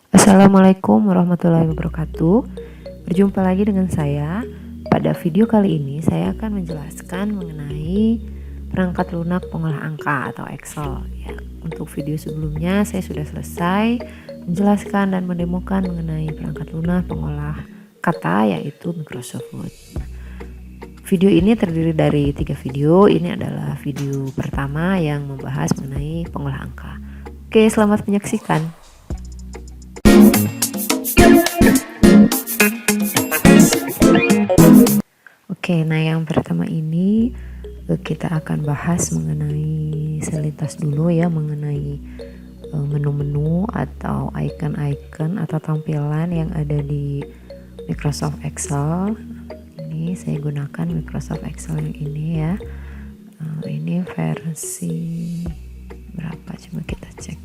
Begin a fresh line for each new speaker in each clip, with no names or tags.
Assalamualaikum warahmatullahi wabarakatuh. Berjumpa lagi dengan saya. Pada video kali ini saya akan menjelaskan mengenai perangkat lunak pengolah angka atau Excel. Ya, untuk video sebelumnya saya sudah selesai menjelaskan dan mendemokan mengenai perangkat lunak pengolah kata, yaitu Microsoft Word. Video ini terdiri dari 3 video. Ini adalah video pertama yang membahas mengenai pengolah angka. Oke, selamat menyaksikan. Oke, nah yang pertama ini kita akan bahas mengenai selintas dulu ya, mengenai menu-menu atau icon-icon atau tampilan yang ada di Microsoft Excel. Ini saya gunakan Microsoft Excel yang ini ya. Ini versi berapa, coba kita cek.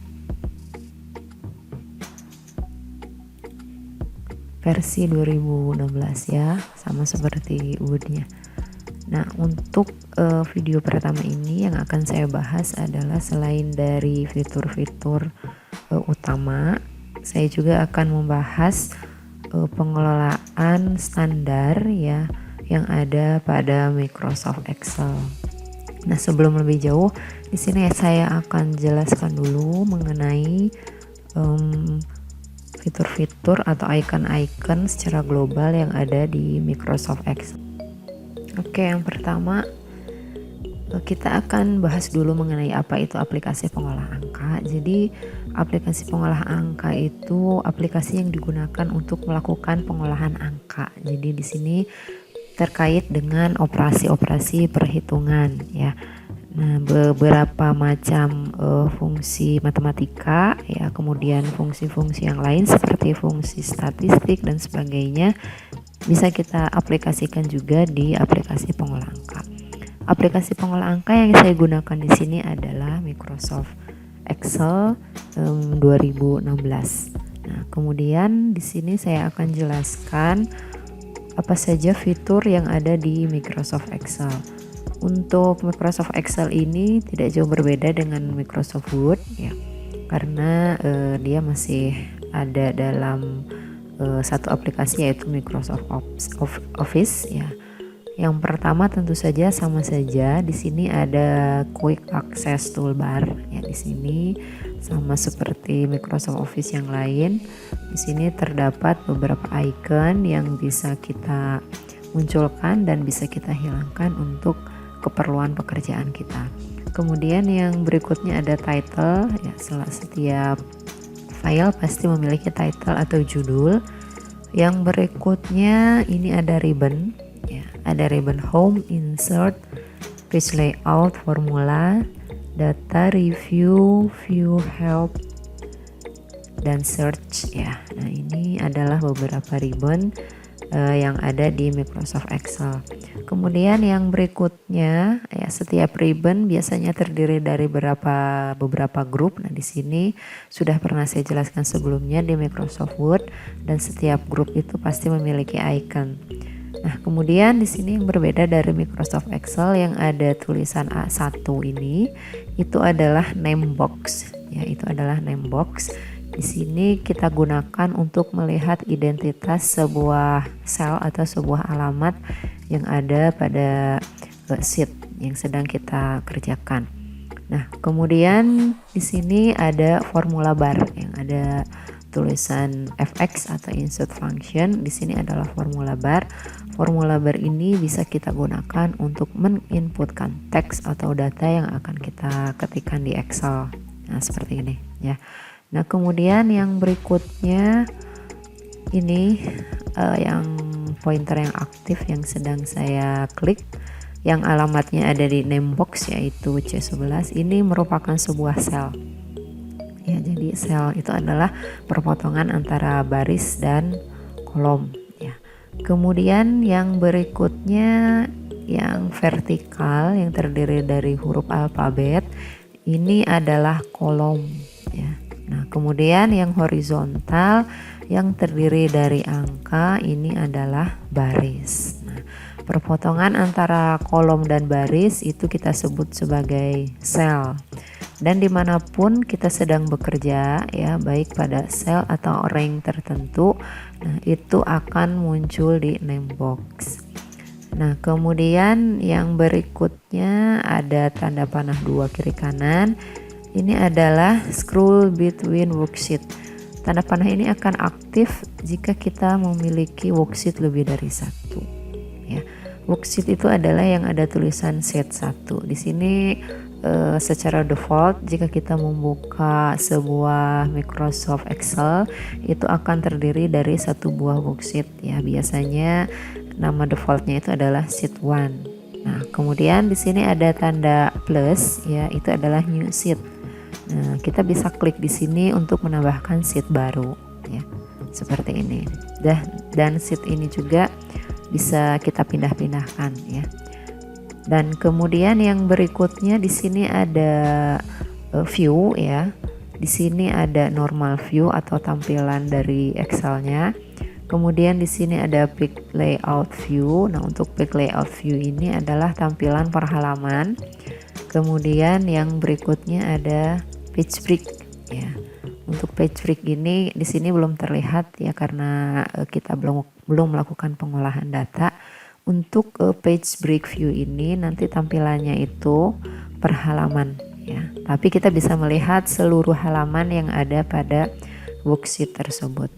Versi 2016 ya, sama seperti Word-nya. Nah, untuk video pertama ini yang akan saya bahas adalah selain dari fitur-fitur utama, saya juga akan membahas pengelolaan standar ya yang ada pada Microsoft Excel. Nah, sebelum lebih jauh, di sini saya akan jelaskan dulu mengenai fitur-fitur atau icon-icon secara global yang ada di Microsoft Excel. Oke, yang pertama kita akan bahas dulu mengenai apa itu aplikasi pengolah angka. Jadi aplikasi pengolah angka itu aplikasi yang digunakan untuk melakukan pengolahan angka. Jadi di sini terkait dengan operasi-operasi perhitungan ya. Nah, beberapa macam fungsi matematika ya, kemudian fungsi-fungsi yang lain seperti fungsi statistik dan sebagainya bisa kita aplikasikan juga di aplikasi pengolah angka. Aplikasi pengolah angka yang saya gunakan di sini adalah Microsoft Excel 2016. Nah, kemudian di sini saya akan jelaskan apa saja fitur yang ada di Microsoft Excel. Untuk Microsoft Excel ini tidak jauh berbeda dengan Microsoft Word ya, karena dia masih ada dalam satu aplikasi, yaitu Microsoft Office ya. Yang pertama tentu saja sama saja, di sini ada Quick Access Toolbar ya. Di sini sama seperti Microsoft Office yang lain, di sini terdapat beberapa icon yang bisa kita munculkan dan bisa kita hilangkan untuk keperluan pekerjaan kita. Kemudian yang berikutnya ada title ya, setiap file pasti memiliki title atau judul. Yang berikutnya ini ada ribbon ya, ada ribbon home, insert, page layout, formula, data, review, view, help, dan search ya. Nah, ini adalah beberapa ribbon yang ada di Microsoft Excel. Kemudian yang berikutnya ya, setiap ribbon biasanya terdiri dari beberapa grup. Nah, di sini sudah pernah saya jelaskan sebelumnya di Microsoft Word, dan setiap grup itu pasti memiliki icon. Nah, kemudian di sini yang berbeda dari Microsoft Excel yang ada tulisan A1 ini, itu adalah name box ya, itu adalah name box. Di sini kita gunakan untuk melihat identitas sebuah sel atau sebuah alamat yang ada pada sheet yang sedang kita kerjakan. Nah, kemudian di sini ada formula bar yang ada tulisan fx atau insert function. Di sini adalah formula bar. Formula bar ini bisa kita gunakan untuk meninputkan teks atau data yang akan kita ketikkan di Excel. Nah, seperti ini ya. Nah, kemudian yang berikutnya ini yang pointer yang aktif yang sedang saya klik, yang alamatnya ada di name box yaitu C11. Ini merupakan sebuah sel ya, jadi sel itu adalah perpotongan antara baris dan kolom ya. Kemudian yang berikutnya yang vertikal yang terdiri dari huruf alfabet, ini adalah kolom ya. Nah, kemudian yang horizontal yang terdiri dari angka, ini adalah baris. Nah, perpotongan antara kolom dan baris itu kita sebut sebagai sel. dan dimanapun kita sedang bekerja ya, baik pada sel atau rank tertentu, nah itu akan muncul di name box. Nah kemudian yang berikutnya ada tanda panah 2 kiri kanan. Ini adalah scroll between worksheet. Tanda panah ini akan aktif jika kita memiliki worksheet lebih dari satu ya. Worksheet itu adalah yang ada tulisan sheet 1. Di sini secara default jika kita membuka sebuah Microsoft Excel itu akan terdiri dari satu buah worksheet ya. Biasanya nama defaultnya itu adalah sheet 1. Nah, kemudian di sini ada tanda plus ya, itu adalah new sheet. Nah, kita bisa klik di sini untuk menambahkan sheet baru ya. Seperti ini. Dan sheet ini juga bisa kita pindah-pindahkan ya. Dan kemudian yang berikutnya di sini ada view ya. Di sini ada normal view atau tampilan dari Excelnya. Kemudian di sini ada pick layout view. Nah, untuk pick layout view ini adalah tampilan per halaman. Kemudian yang berikutnya ada page break ya. Untuk page break ini di sini belum terlihat ya karena kita belum melakukan pengolahan data. Untuk page break view ini nanti tampilannya itu per halaman ya. Tapi kita bisa melihat seluruh halaman yang ada pada worksheet tersebut.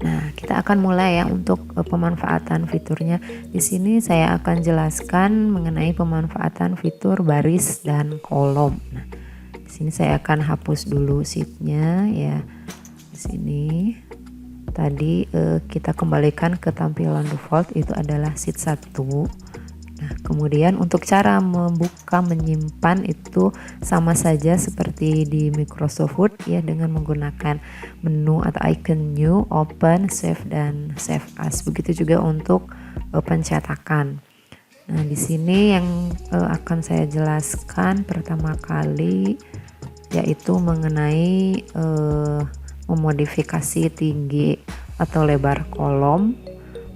Nah, kita akan mulai ya untuk pemanfaatan fiturnya. Di sini saya akan jelaskan mengenai pemanfaatan fitur baris dan kolom. Nah, di sini saya akan hapus dulu sheetnya ya. Di sini tadi kita kembalikan ke tampilan default itu adalah sheet 1. Nah, kemudian untuk cara membuka menyimpan itu sama saja seperti di Microsoft Word ya, dengan menggunakan menu atau icon new, open, save dan save as. Begitu juga untuk pencetakan. Nah, di sini yang akan saya jelaskan pertama kali yaitu mengenai memodifikasi tinggi atau lebar kolom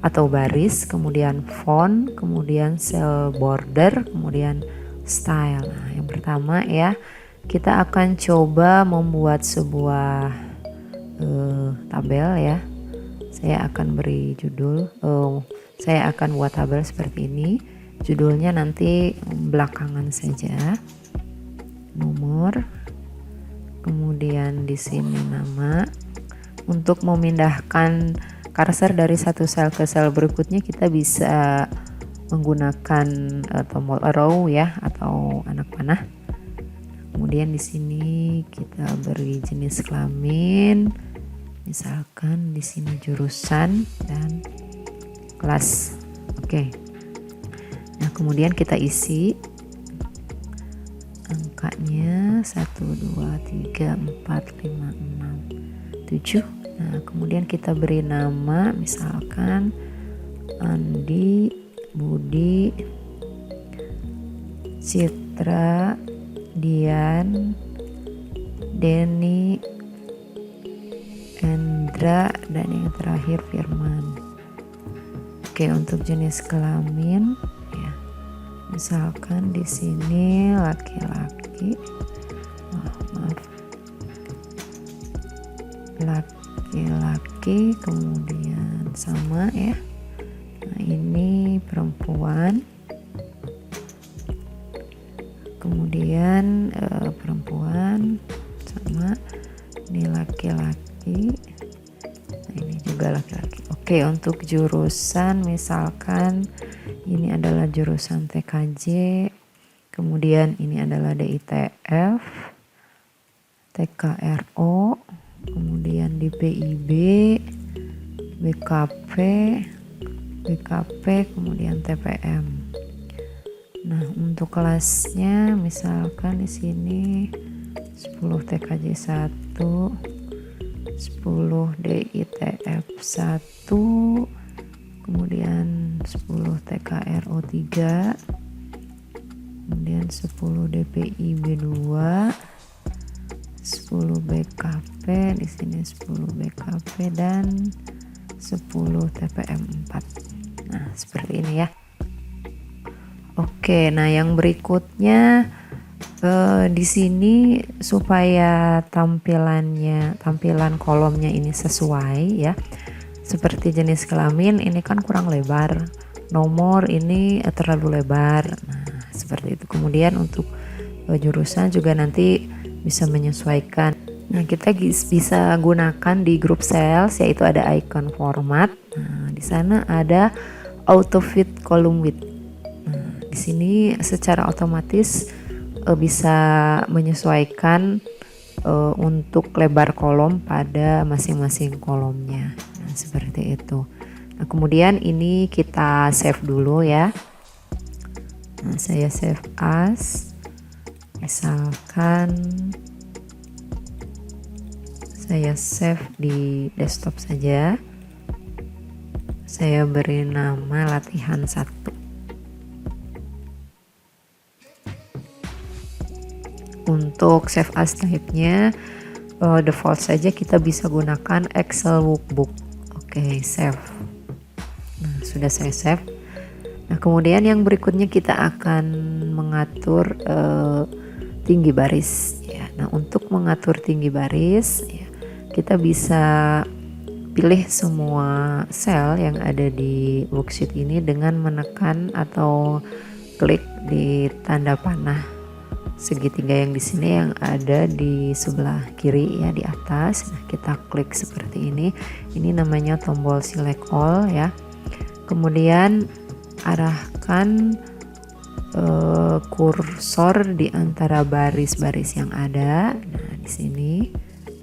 atau baris, kemudian font, kemudian cell border, kemudian style. Nah, yang pertama ya, kita akan coba membuat sebuah tabel ya. Saya akan beri judul, saya akan buat tabel seperti ini. Judulnya nanti belakangan saja, nomor, kemudian di sini nama. Untuk memindahkan cursor dari satu sel ke sel berikutnya kita bisa menggunakan tombol arrow ya atau anak panah. Kemudian di sini kita beri jenis kelamin, misalkan di sini jurusan dan kelas. Oke. Nah, kemudian kita isi angkanya 1 2 3 4 5 6 7. Nah, kemudian kita beri nama misalkan Andi, Budi, Citra, Dian, Denny, Endra, dan yang terakhir Firman. Oke, untuk jenis kelamin ya. Misalkan di sini laki-laki. Laki-laki, kemudian sama ya. Nah, ini perempuan, kemudian perempuan sama, ini laki-laki, nah ini juga laki-laki. Oke, untuk jurusan misalkan ini adalah jurusan TKJ, kemudian ini adalah DITF, TKRO, kemudian di PIB, BKP, kemudian TPM. Nah, untuk kelasnya misalkan di sini 10 TKJ 1, 10 DITF 1, kemudian 10 TKRO 3, kemudian 10 DPIB 2, 10 BKP, di sini 10 BKP dan 10 TPM 4. Nah, seperti ini ya. Oke, nah yang berikutnya Di sini supaya tampilan kolomnya ini sesuai ya, seperti jenis kelamin ini kan kurang lebar, nomor ini terlalu lebar, nah seperti itu. Kemudian untuk jurusan juga nanti bisa menyesuaikan. Nah kita bisa gunakan di group cells, yaitu ada icon format. Nah di sana ada auto fit column width. Nah di sini secara otomatis bisa menyesuaikan untuk lebar kolom pada masing-masing kolomnya. Nah seperti itu. Nah kemudian ini kita save dulu ya. Nah saya save as, misalkan saya save di desktop saja. Saya beri nama latihan 1. Untuk save as type-nya default saja, kita bisa gunakan Excel workbook. Oke, save. Nah, sudah saya save. Nah, kemudian yang berikutnya kita akan mengatur tinggi baris ya. Nah, untuk mengatur tinggi baris ya, kita bisa pilih semua sel yang ada di worksheet ini dengan menekan atau klik di tanda panah segitiga yang di sini yang ada di sebelah kiri ya, di atas. Nah, kita klik seperti ini. Ini namanya tombol select all ya. Kemudian arahkan kursor di antara baris-baris yang ada. Nah, di sini.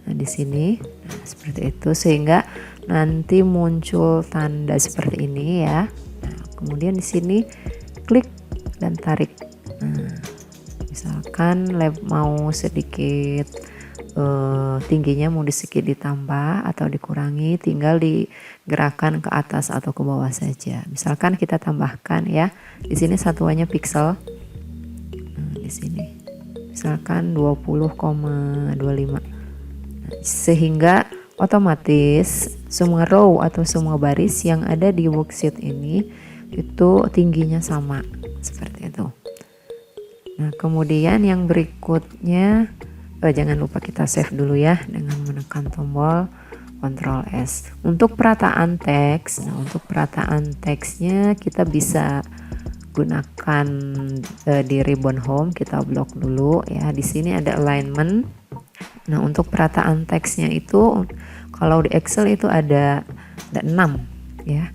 Nah, di sini. Nah, seperti itu sehingga nanti muncul tanda seperti ini ya. Nah, kemudian di sini klik dan tarik. Nah, misalkan mau sedikit tingginya mau sedikit ditambah atau dikurangi, tinggal digerakkan ke atas atau ke bawah saja. Misalkan kita tambahkan ya, di sini satuannya pixel. Nah, di sini misalkan 20,25. Nah, sehingga otomatis semua row atau semua baris yang ada di worksheet ini itu tingginya sama seperti itu. Nah, kemudian yang berikutnya jangan lupa kita save dulu ya dengan menekan tombol Ctrl S. Untuk perataan teks, nah untuk perataan teksnya kita bisa gunakan di ribbon home, kita blok dulu ya. Di sini ada alignment. Nah, untuk perataan teksnya itu kalau di Excel itu ada 6 ya.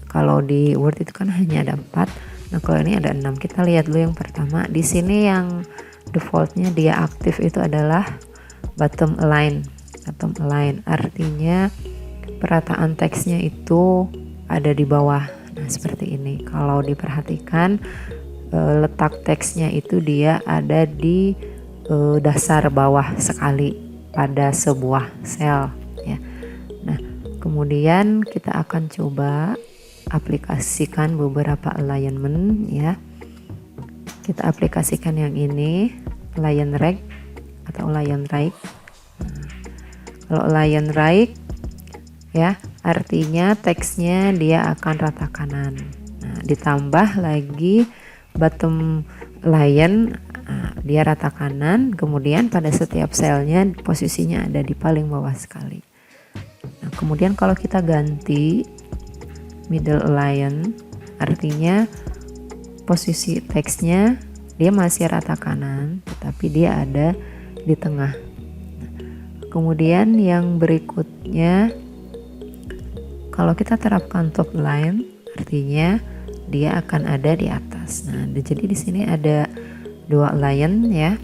Kalau di Word itu kan hanya ada 4. Nah, kalau ini ada 6. Kita lihat dulu yang pertama. Di sini yang defaultnya dia aktif itu adalah bottom align. Bottom align artinya perataan teksnya itu ada di bawah. Nah, seperti ini. Kalau diperhatikan letak teksnya itu dia ada di dasar bawah sekali pada sebuah sel ya. Nah, kemudian kita akan coba aplikasikan beberapa alignment ya. Kita aplikasikan yang ini, align right atau align right. Nah, kalau align right ya, artinya teksnya dia akan rata kanan. Nah, ditambah lagi bottom align, dia rata kanan. Kemudian pada setiap selnya posisinya ada di paling bawah sekali. Nah, kemudian kalau kita ganti middle align, artinya posisi teksnya dia masih rata kanan tetapi dia ada di tengah. Kemudian yang berikutnya kalau kita terapkan top line, artinya dia akan ada di atas. Nah, jadi di sini ada 2 line ya.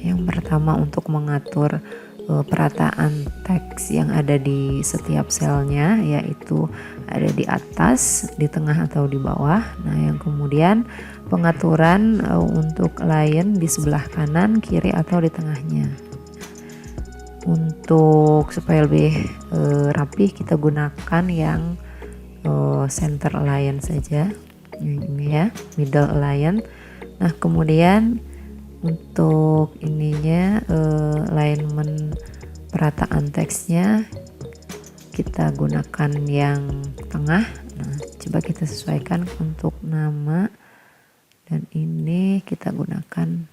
Yang pertama untuk mengatur perataan teks yang ada di setiap selnya, yaitu ada di atas, di tengah atau di bawah. Nah, yang kemudian pengaturan untuk line di sebelah kanan, kiri atau di tengahnya. Untuk supaya lebih rapih kita gunakan yang center align saja. Ini ya, middle align. Nah, kemudian untuk ininya alignment perataan teksnya kita gunakan yang tengah. Nah, coba kita sesuaikan untuk nama dan ini kita gunakan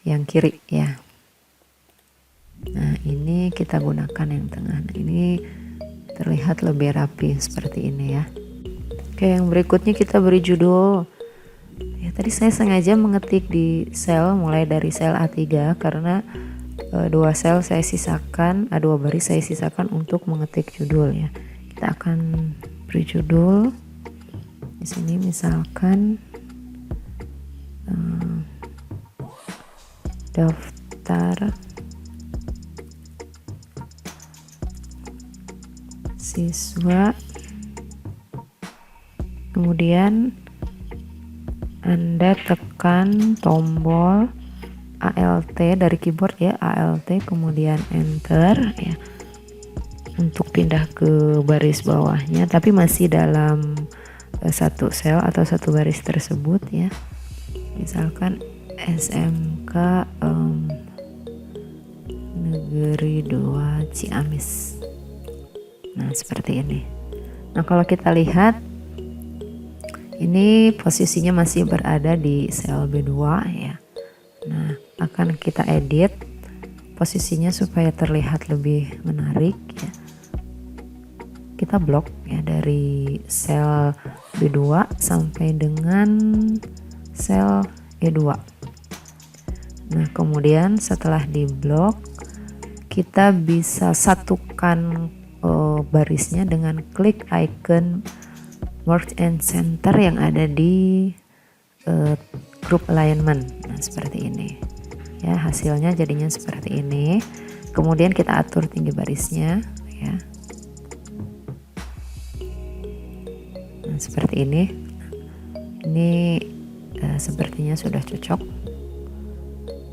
yang kiri ya. Nah ini kita gunakan yang tengah. Nah ini terlihat lebih rapi seperti ini ya. Oke, yang berikutnya kita beri judul. Ya, tadi saya sengaja mengetik di sel mulai dari sel A3 karena dua sel saya sisakan, dua baris saya sisakan untuk mengetik judul ya. Kita akan beri judul di sini misalkan daftar siswa, kemudian Anda tekan tombol ALT dari keyboard ya, ALT kemudian enter ya untuk pindah ke baris bawahnya, tapi masih dalam satu sel atau satu baris tersebut ya. Misalkan SMK Negeri 2 Ciamis. Nah seperti ini. Nah kalau kita lihat ini posisinya masih berada di sel B2 ya. Nah akan kita edit posisinya supaya terlihat lebih menarik ya. Kita blok ya dari sel B2 sampai dengan sel E2. Nah kemudian setelah di blok kita bisa satukan barisnya dengan klik icon merge and center yang ada di group alignment. Nah seperti ini ya, hasilnya jadinya seperti ini. Kemudian kita atur tinggi barisnya ya. Nah seperti ini. Ini sepertinya sudah cocok.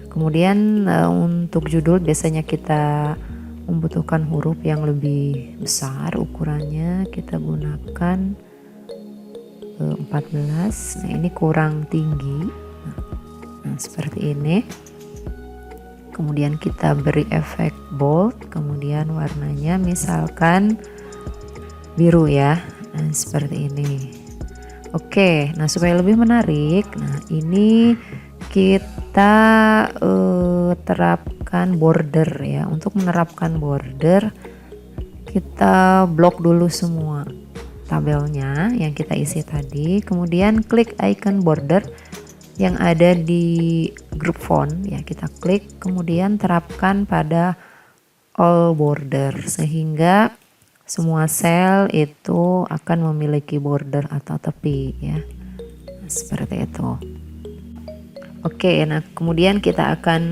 Kemudian untuk judul biasanya kita membutuhkan huruf yang lebih besar ukurannya, kita gunakan 14. Nah ini kurang tinggi. Nah seperti ini. Kemudian kita beri efek bold, kemudian warnanya misalkan biru ya. Nah seperti ini. Oke, nah supaya lebih menarik, nah ini kita terapkan border ya. Untuk menerapkan border kita blok dulu semua tabelnya yang kita isi tadi, kemudian klik icon border yang ada di group font ya, kita klik kemudian terapkan pada all border sehingga semua sel itu akan memiliki border atau tepi ya. Nah, seperti itu. Oke, nah kemudian kita akan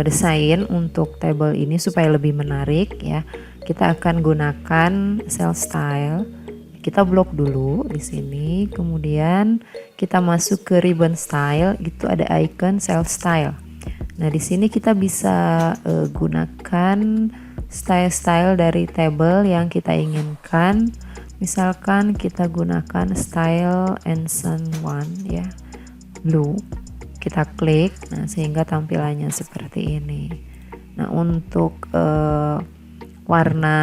desain untuk tabel ini supaya lebih menarik ya. Kita akan gunakan cell style. Kita blok dulu di sini, kemudian kita masuk ke ribbon style, gitu ada icon cell style. Nah di sini kita bisa gunakan style-style dari tabel yang kita inginkan. Misalkan kita gunakan style Ancient One ya, blue. Kita klik, nah sehingga tampilannya seperti ini. Nah untuk warna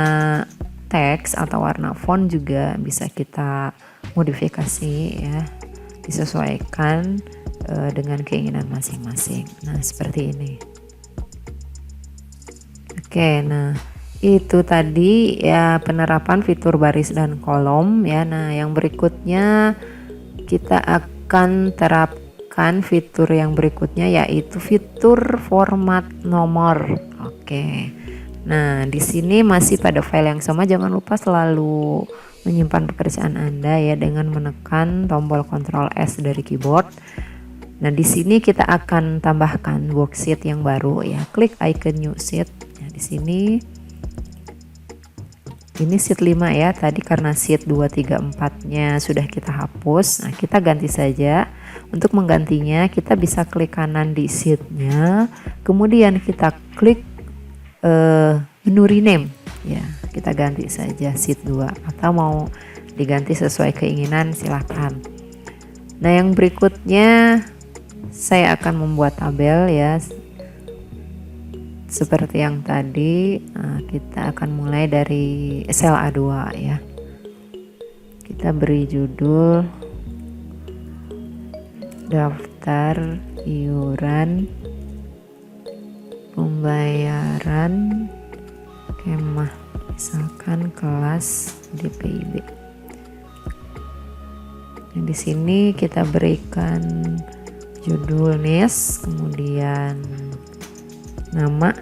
teks atau warna font juga bisa kita modifikasi ya, disesuaikan dengan keinginan masing-masing. Nah seperti ini. Oke, nah itu tadi ya penerapan fitur baris dan kolom ya. Nah yang berikutnya kita akan terapkan fitur yang berikutnya, yaitu fitur format nomor. Oke. Nah, di sini masih pada file yang sama. Jangan lupa selalu menyimpan pekerjaan Anda ya dengan menekan tombol Ctrl S dari keyboard. Nah, di sini kita akan tambahkan worksheet yang baru ya. Klik icon new sheet. Nah, di sini ini sheet 5 ya. Tadi karena sheet 2, 3, 4-nya sudah kita hapus. Nah, kita ganti saja. Untuk menggantinya kita bisa klik kanan di sheet-nya. Kemudian kita klik menu rename ya, kita ganti saja sheet 2 atau mau diganti sesuai keinginan silahkan. Nah yang berikutnya saya akan membuat tabel ya seperti yang tadi. Nah, kita akan mulai dari sel A2 ya. Kita beri judul daftar iuran pembayaran kemah, misalkan kelas DPIB. Nah, di sini kita berikan judul NIS, kemudian nama.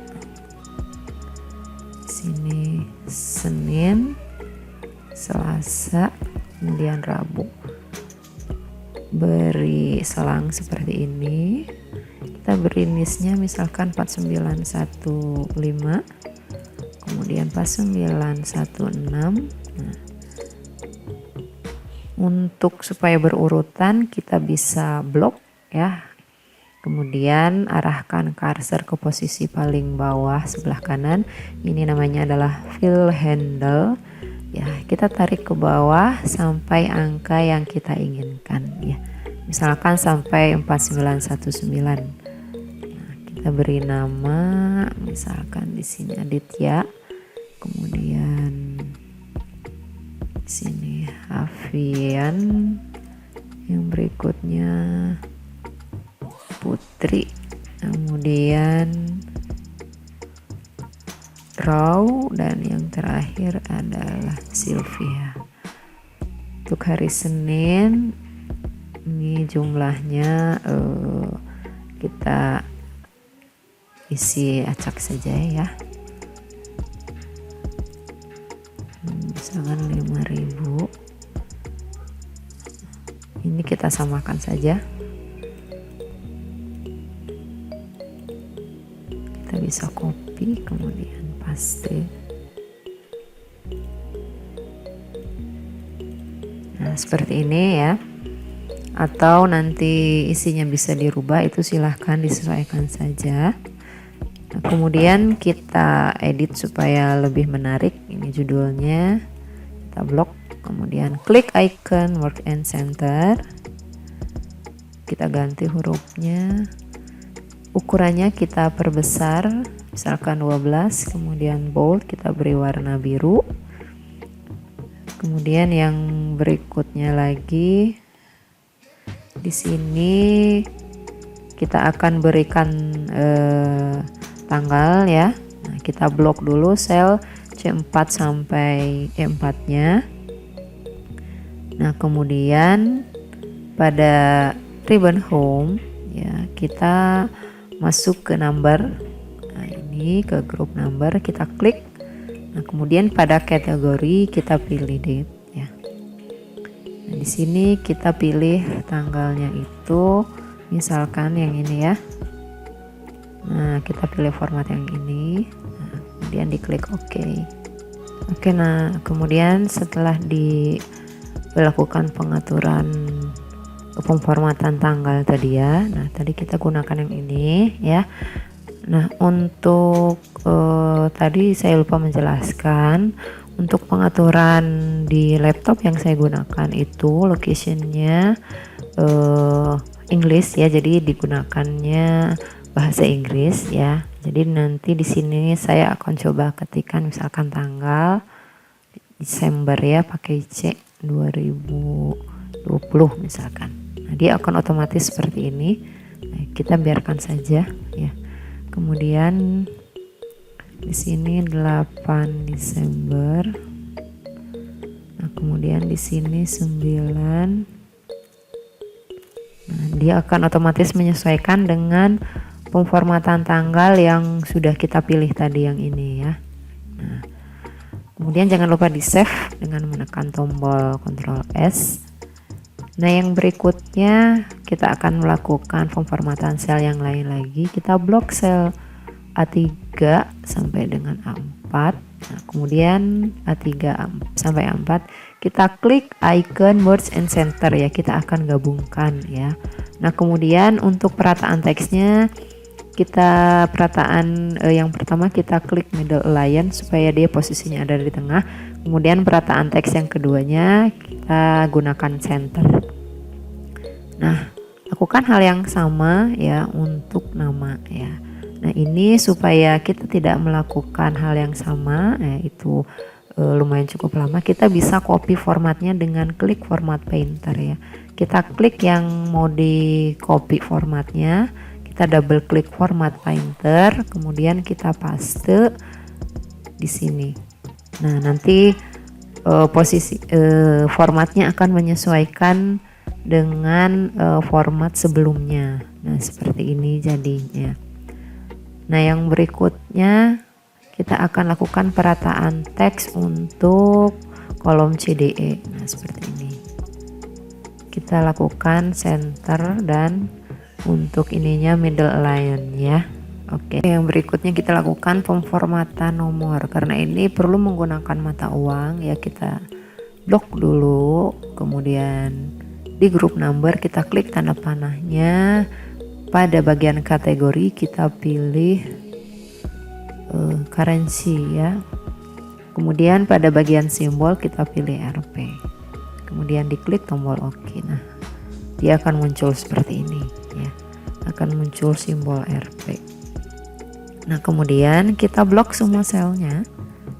Di sini Senin, Selasa, kemudian Rabu. Beri selang seperti ini. Kita beri NIS-nya misalkan 4915, kemudian 4916. Nah, untuk supaya berurutan kita bisa blok ya. Kemudian arahkan cursor ke posisi paling bawah sebelah kanan. Ini namanya adalah fill handle. Ya, kita tarik ke bawah sampai angka yang kita inginkan ya. Misalkan sampai 4919. Nah, kita beri nama misalkan di sini Aditya. Kemudian di sini Hafian, yang berikutnya Putri, kemudian Raw, dan yang terakhir adalah Sylvia. Untuk hari Senin ini jumlahnya kita isi acak saja ya. Misalkan 5.000. Ini kita samakan saja. Kita bisa copy kemudian paste. Nah, seperti ini ya. Atau nanti isinya bisa dirubah, itu silahkan disesuaikan saja. Nah, kemudian kita edit supaya lebih menarik. Ini judulnya, kita blok, kemudian klik icon work and center, kita ganti hurufnya, ukurannya kita perbesar misalkan 12, kemudian bold kita beri warna biru. Kemudian yang berikutnya lagi di sini kita akan berikan tanggal ya. Nah, kita blok dulu sel C4 sampai E4-nya. Nah, kemudian pada ribbon home ya, kita masuk ke number. Nah, ini ke grup number kita klik. Nah, kemudian pada kategori kita pilih date ya. Nah, di sini kita pilih tanggalnya itu misalkan yang ini ya. Nah, kita pilih format yang ini. Nah, kemudian diklik OK. Oke, nah kemudian setelah dilakukan pengaturan pemformatan tanggal tadi ya. Nah, tadi kita gunakan yang ini ya. Nah, untuk tadi saya lupa menjelaskan, untuk pengaturan di laptop yang saya gunakan itu locationnya English ya, jadi digunakannya bahasa Inggris ya. Jadi nanti di sini saya akan coba ketikkan misalkan tanggal Desember ya, pakai C 2020 misalkan. Nah, dia akan otomatis seperti ini. Nah, kita biarkan saja ya. Kemudian di sini 8 Desember. Nah, kemudian di sini 9. Nah, dia akan otomatis menyesuaikan dengan pemformatan tanggal yang sudah kita pilih tadi yang ini ya. Nah, kemudian jangan lupa di save dengan menekan tombol Ctrl S. Nah, yang berikutnya kita akan melakukan pemformatan sel yang lain lagi. Kita blok sel A3 sampai dengan A4. Nah, kemudian A3 sampai A4 kita klik icon merge and center ya, kita akan gabungkan ya. Nah, kemudian untuk perataan teksnya kita perataan yang pertama kita klik middle align supaya dia posisinya ada di tengah. Kemudian perataan teks yang keduanya kita gunakan center. Nah, lakukan hal yang sama ya untuk nama ya. Nah, ini supaya kita tidak melakukan hal yang sama ya, itu lumayan cukup lama. Kita bisa copy formatnya dengan klik format painter ya. Kita klik yang mau di copy formatnya, kita double klik format painter, kemudian kita paste di sini. Nah, nanti posisi formatnya akan menyesuaikan dengan format sebelumnya. Nah, seperti ini jadinya. Nah, yang berikutnya kita akan lakukan perataan teks untuk kolom CDE. Nah, seperti ini. Kita lakukan center dan untuk ininya middle align ya. Oke, yang berikutnya kita lakukan pemformatan nomor. Karena ini perlu menggunakan mata uang ya, kita blok dulu. Kemudian di group number kita klik tanda panahnya. Pada bagian kategori kita pilih currency ya. Kemudian pada bagian simbol kita pilih RP. Kemudian diklik tombol OK. Nah, dia akan muncul seperti ini ya. Akan muncul simbol RP. Nah, kemudian kita blok semua selnya.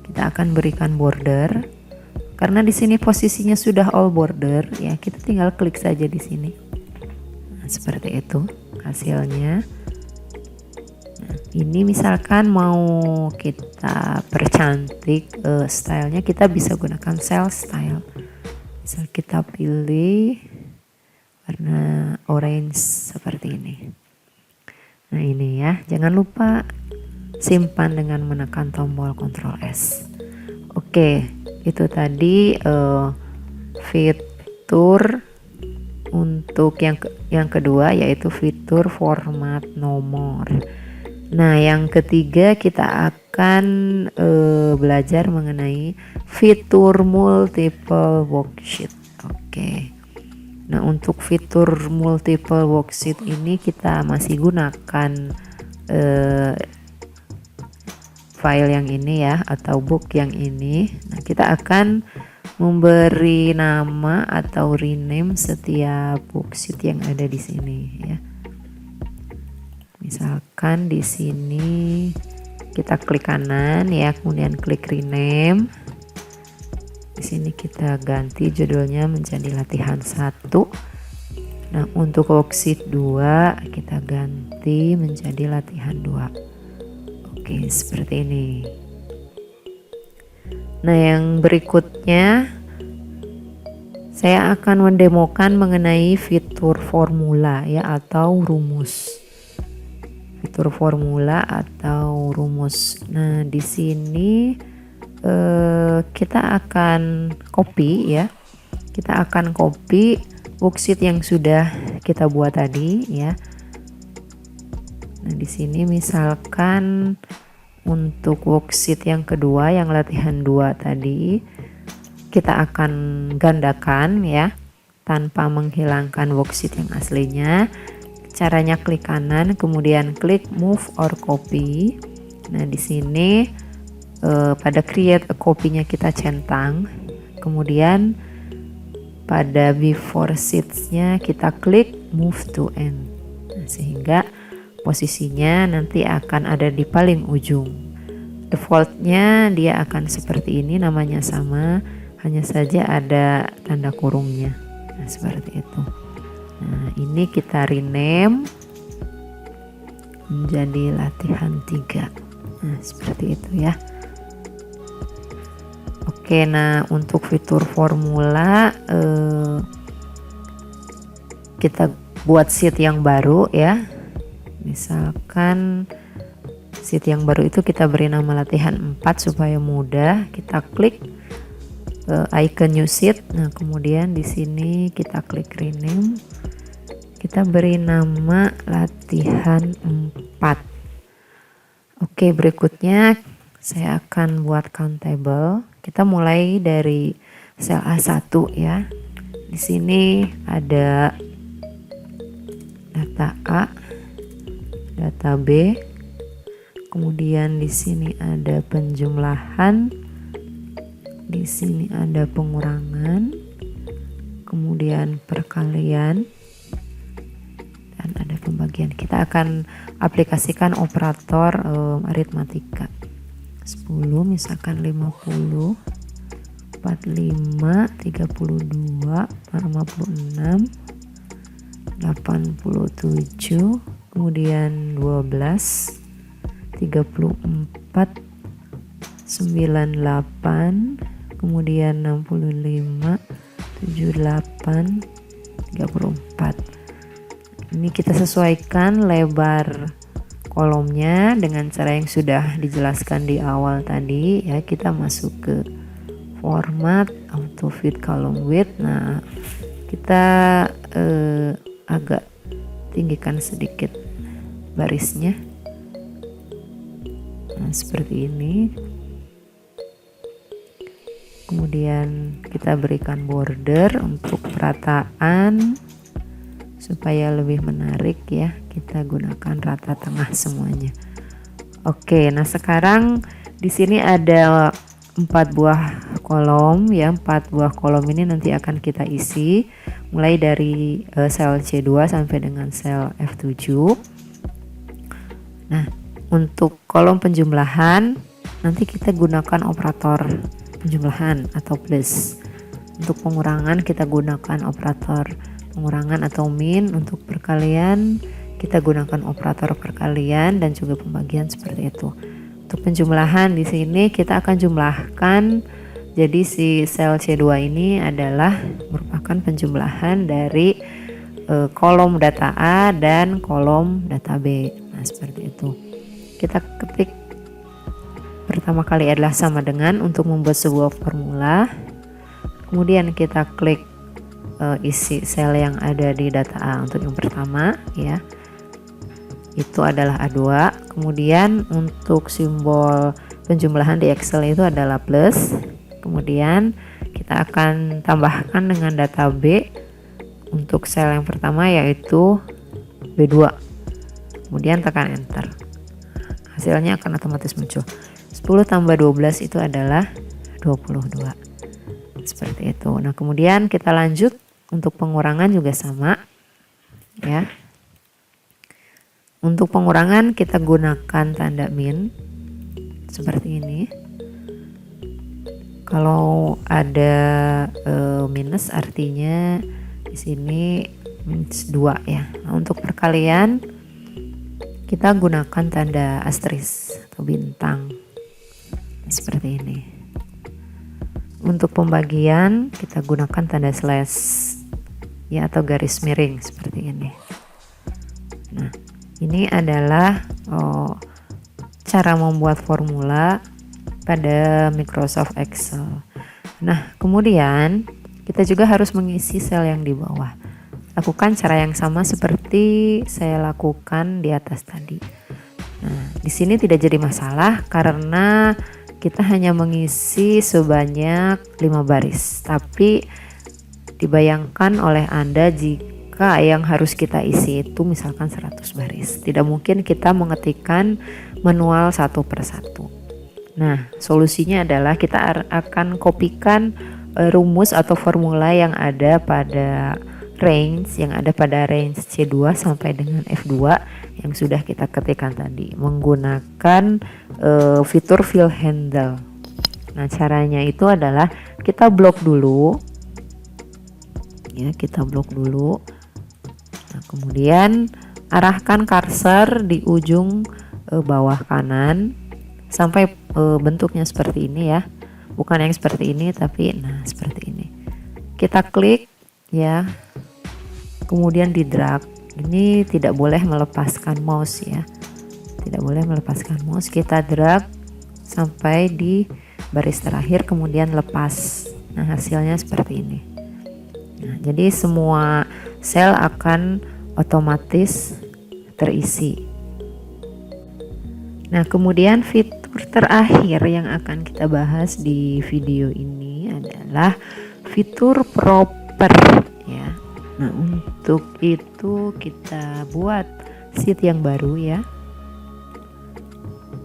Kita akan berikan border. Karena di sini posisinya sudah all border ya, kita tinggal klik saja di sini. Nah, seperti itu hasilnya. Nah, ini misalkan mau kita percantik stylenya, kita bisa gunakan cell style. Misal kita pilih warna orange seperti ini. Nah, ini ya, jangan lupa simpan dengan menekan tombol Ctrl S. Oke, itu tadi fitur untuk yang kedua, yaitu fitur format nomor. Nah, yang ketiga kita akan belajar mengenai fitur multiple worksheet. Oke. Nah, untuk fitur multiple worksheet ini kita masih gunakan file yang ini ya, atau book yang ini. Nah, kita akan memberi nama atau rename setiap worksheet yang ada di sini ya. Misalkan di sini kita klik kanan ya, kemudian klik rename. Di sini kita ganti judulnya menjadi latihan 1. Nah, untuk worksheet 2 kita ganti menjadi latihan 2. Oke, seperti ini. Nah, yang berikutnya saya akan mendemokan mengenai fitur formula ya, atau rumus. Fitur formula atau rumus. Nah, di sini kita akan copy ya. Kita akan copy worksheet yang sudah kita buat tadi ya. Nah, di sini misalkan untuk worksheet yang kedua, yang latihan 2 tadi, kita akan gandakan ya, tanpa menghilangkan worksheet yang aslinya. Caranya klik kanan, kemudian klik move or copy. Nah, di sini pada create a copy-nya kita centang. Kemudian pada before sheets-nya kita klik move to end. Nah, sehingga posisinya nanti akan ada di paling ujung. Defaultnya dia akan seperti ini, namanya sama, hanya saja ada tanda kurungnya. Nah, seperti itu. Nah, ini kita rename menjadi latihan 3. Nah, seperti itu ya. Oke, nah untuk fitur formula kita buat sheet yang baru ya. Misalkan sheet yang baru itu kita beri nama latihan 4 supaya mudah. Kita klik icon new sheet. Nah, kemudian di sini kita klik rename. Kita beri nama latihan 4. Oke, berikutnya saya akan buat countable. Kita mulai dari sel A1 ya. Di sini ada data A, data B, kemudian di sini ada penjumlahan, di sini ada pengurangan, kemudian perkalian, dan ada pembagian. Kita akan aplikasikan operator aritmatika. 10 misalkan 50, 45, 32, 56, 87, kemudian 12, 34, 98, kemudian 65, 78, 34. Ini kita sesuaikan lebar kolomnya dengan cara yang sudah dijelaskan di awal tadi ya. Kita masuk ke format auto fit column width. Nah, kita agak tinggikan sedikit barisnya. Nah, seperti ini. Kemudian kita berikan border untuk perataan supaya lebih menarik ya. Kita gunakan rata tengah semuanya. Oke, nah sekarang di sini ada 4 buah kolom ya. 4 buah kolom ini nanti akan kita isi mulai dari sel C2 sampai dengan sel F7. Nah, untuk kolom penjumlahan nanti kita gunakan operator penjumlahan atau plus. Untuk pengurangan kita gunakan operator pengurangan atau min. Untuk perkalian kita gunakan operator perkalian dan juga pembagian seperti itu. Untuk penjumlahan di sini kita akan jumlahkan. Jadi si sel C2 ini adalah merupakan penjumlahan dari kolom data A dan kolom data B. Nah, seperti itu. Kita ketik pertama kali adalah sama dengan untuk membuat sebuah formula. Kemudian kita klik isi sel yang ada di data A. Untuk yang pertama ya, itu adalah A2. Kemudian untuk simbol penjumlahan di Excel itu adalah plus. Kemudian kita akan tambahkan dengan data B untuk sel yang pertama yaitu B2. Kemudian tekan enter. Hasilnya akan otomatis muncul. 10 tambah 12 itu adalah 22. Seperti itu. Nah, kemudian kita lanjut. Untuk pengurangan juga sama ya. Untuk pengurangan kita gunakan tanda min seperti ini. Kalau ada minus artinya di sini minus 2 ya. Nah, untuk perkalian kita gunakan tanda asterisk atau bintang seperti ini. Untuk pembagian kita gunakan tanda slash ya atau garis miring seperti ini. Nah, ini adalah cara membuat formula pada Microsoft Excel. Nah, kemudian kita juga harus mengisi sel yang di bawah. Lakukan cara yang sama seperti saya lakukan di atas tadi. Nah, di sini tidak jadi masalah karena kita hanya mengisi sebanyak 5 baris. Tapi dibayangkan oleh Anda jika yang harus kita isi itu misalkan 100 baris. Tidak mungkin kita mengetikkan manual satu persatu. Nah, solusinya adalah kita akan kopikan rumus atau formula yang ada pada range C2 sampai dengan F2 yang sudah kita ketikkan tadi menggunakan fitur fill handle. Nah, caranya itu adalah kita blok dulu ya, Nah, kemudian arahkan cursor di ujung bawah kanan sampai bentuknya seperti ini ya, bukan yang seperti ini tapi nah seperti ini. Kita klik ya, kemudian di drag. Ini tidak boleh melepaskan mouse ya, kita drag sampai di baris terakhir kemudian lepas. Nah, hasilnya seperti ini. Nah, jadi semua sel akan otomatis terisi. Nah, kemudian fitur terakhir yang akan kita bahas di video ini adalah fitur proper ya. Nah, untuk itu kita buat sheet yang baru ya.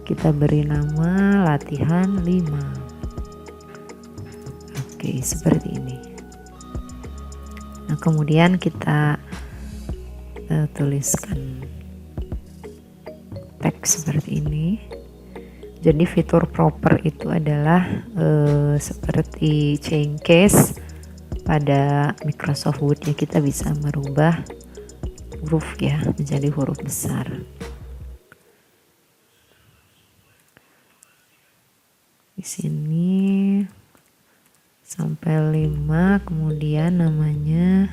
Kita beri nama latihan 5. Oke, seperti ini. Nah, kemudian kita tuliskan teks seperti ini. Jadi fitur proper itu adalah seperti change case pada Microsoft Word ya, kita bisa merubah huruf ya, menjadi huruf besar. Di sini sampai 5, kemudian namanya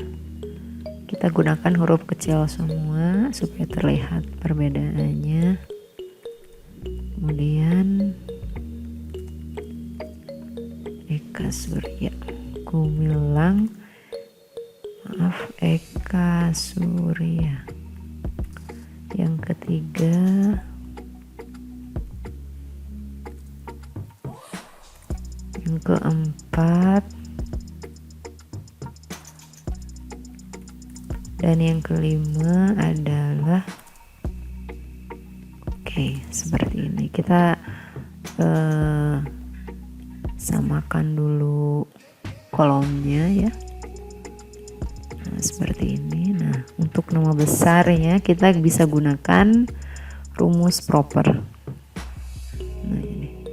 kita gunakan huruf kecil semua supaya terlihat perbedaannya. Kemudian Eka Surya Gumilang, maaf, Eka Surya. Yang ketiga yang keempat dan yang kelima adalah seperti ini. Kita samakan dulu kolomnya ya. Nah, seperti ini. Nah, untuk nama besarnya kita bisa gunakan rumus proper. Nah, ini.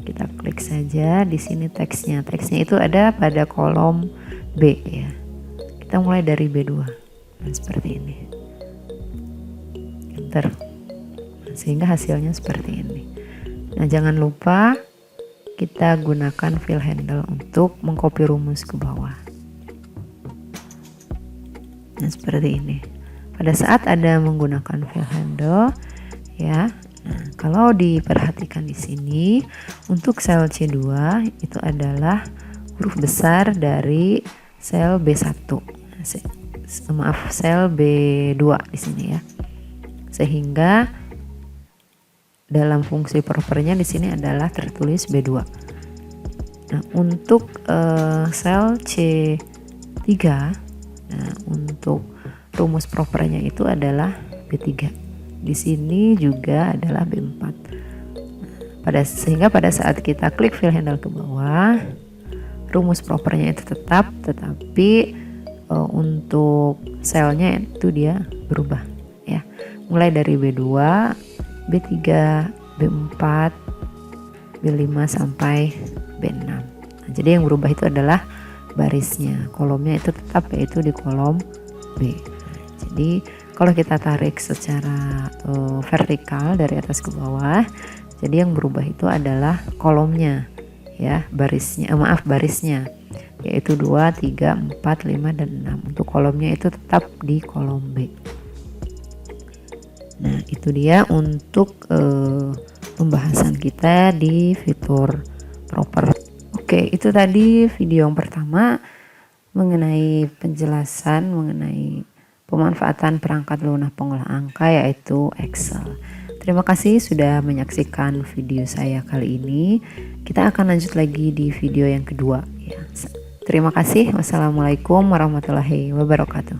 Kita klik saja di sini teksnya. Teksnya itu ada pada kolom B ya. Kita mulai dari B2. Nah, seperti ini. Enter. Sehingga hasilnya seperti ini. Nah, jangan lupa kita gunakan fill handle untuk mengcopy rumus ke bawah. Nah, seperti ini. Pada saat ada menggunakan fill handle ya. Nah, kalau diperhatikan di sini untuk sel C2 itu adalah huruf besar dari sel B1. Maaf, sel B2 di sini ya. Sehingga dalam fungsi propernya di sini adalah tertulis B2. Nah, untuk sel C3, nah untuk rumus propernya itu adalah B3. Di sini juga adalah B4. Sehingga pada saat kita klik fill handle ke bawah, rumus propernya itu tetap, tetapi untuk selnya itu dia berubah ya. Mulai dari B2, B3, B4, B5 sampai B6. Nah, jadi yang berubah itu adalah barisnya. Kolomnya itu tetap yaitu di kolom B. Nah, jadi kalau kita tarik secara vertikal dari atas ke bawah, jadi yang berubah itu adalah kolomnya ya, barisnya yaitu 2, 3, 4, 5 dan 6. Untuk kolomnya itu tetap di kolom B. Nah, itu dia untuk pembahasan kita di fitur proper. Oke, itu tadi video yang pertama mengenai penjelasan mengenai pemanfaatan perangkat lunak pengolah angka yaitu Excel. Terima kasih sudah menyaksikan video saya kali ini. Kita akan lanjut lagi di video yang kedua ya. Terima kasih. Wassalamualaikum warahmatullahi wabarakatuh.